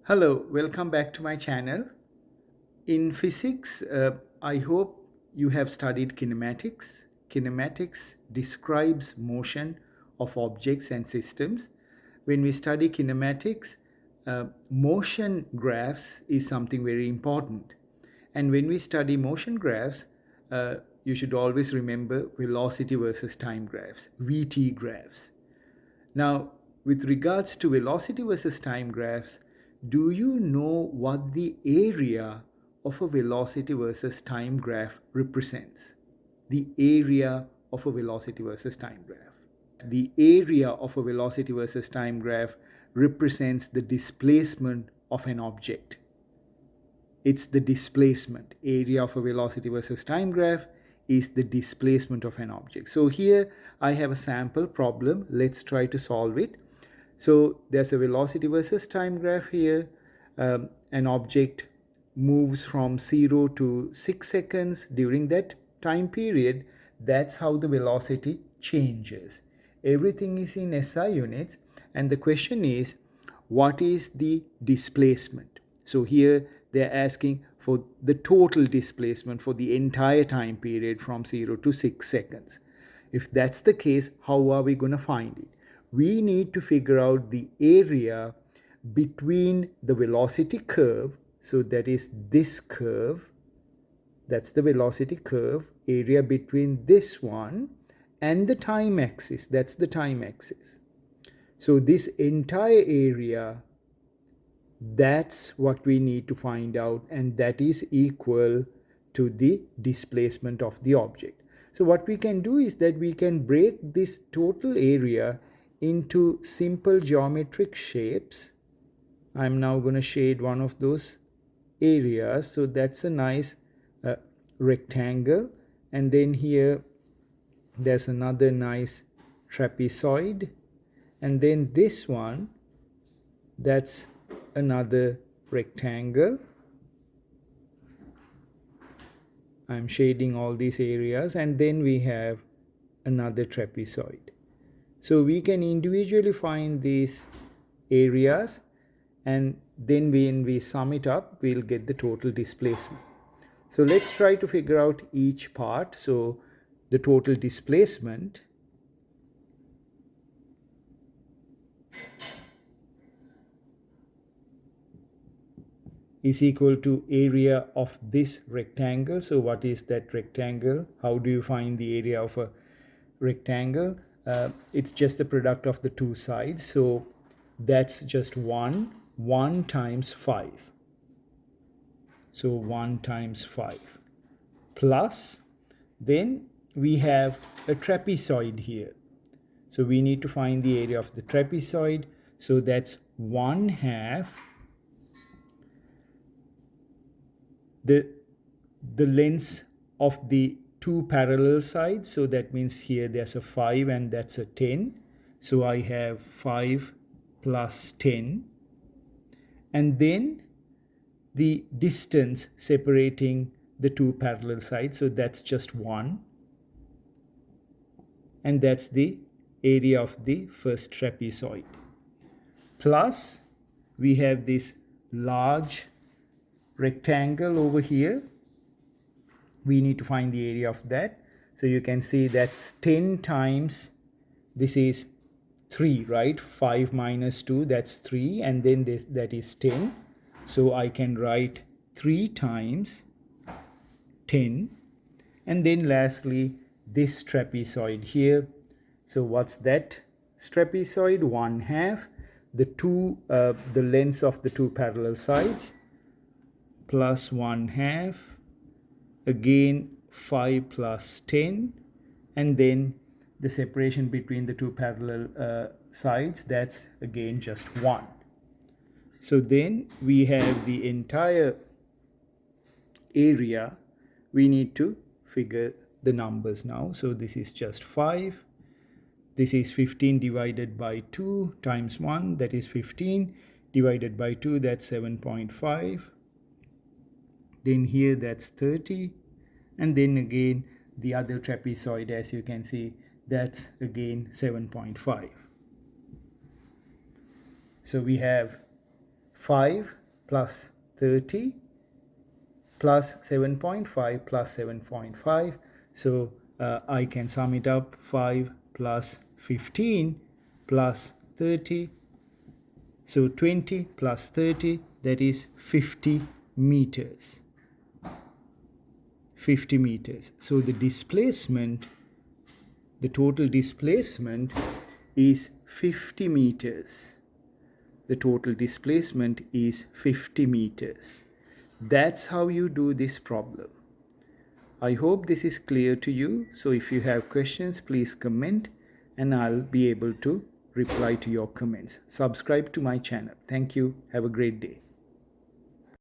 Hello, welcome back to my channel. In physics, I hope you have studied kinematics. Kinematics describes motion of objects and systems. When we study kinematics, motion graphs is something very important. And when we study motion graphs, you should always remember velocity versus time graphs, VT graphs. Now, with regards to velocity versus time graphs, do you know what the area of a velocity versus time graph represents? The area of a velocity versus time graph. The area of a velocity versus time graph represents the displacement of an object. It's the displacement. Area of a velocity versus time graph is the displacement of an object. So here I have a sample problem. Let's try to solve it. So there's a velocity versus time graph here. An object moves from 0 to 6 seconds during that time period. That's how the velocity changes. Everything is in SI units, and the question is, what is the displacement? So here they're asking for the total displacement for the entire time period from 0 to 6 seconds. If that's the case, how are we going to find it? We need to figure out the area between the velocity curve, so that is this curve, that's the velocity curve, area between this one and the time axis, that's the time axis. So this entire area, that's what we need to find out, and that is equal to the displacement of the object. So what we can do is that we can break this total area into simple geometric shapes. I'm now going to shade one of those areas. So that's a nice rectangle, and then here there's another nice trapezoid, and then this one, that's another rectangle. I'm shading all these areas, and then we have another trapezoid. So we can individually find these areas, and then when we sum it up, we'll get the total displacement. So let's try to figure out each part. So the total displacement is equal to area of this rectangle. So what is that rectangle? How do you find the area of a rectangle? It's just the product of the two sides. So that's just 1 times 5. So 1 times 5 plus, then we have a trapezoid here. So we need to find the area of the trapezoid. So that's 1/2 the length of the two parallel sides. So that means here there's a 5 and that's a 10. So I have 5 plus 10. And then the distance separating the two parallel sides. So that's just 1. And that's the area of the first trapezoid. Plus, we have this large rectangle over here. We need to find the area of that. So you can see that's 10 times, this is 3, right? 5 minus 2, that's 3, and then that is 10. So I can write 3 times 10. And then lastly, this trapezoid here. So what's that trapezoid? 1/2 the length of the two parallel sides plus 1/2, again 5 plus 10, and then the separation between the two parallel sides, that's again just 1. So then we have the entire area. We need to figure the numbers now. So this is just 5. This is 15 divided by 2 times 1, that is 15, divided by 2, that's 7.5. Then here that's 30. And then again the other trapezoid, as you can see, that's again 7.5. So we have 5 plus 30 plus 7.5 plus 7.5. So I can sum it up: 5 plus 15 plus 30. So 20 plus 30, that is 50 meters. 50 meters. So the displacement, the total displacement is 50 meters. The total displacement is 50 meters. That's how you do this problem. I hope this is clear to you. So if you have questions, please comment and I'll be able to reply to your comments. Subscribe to my channel. Thank you. Have a great day.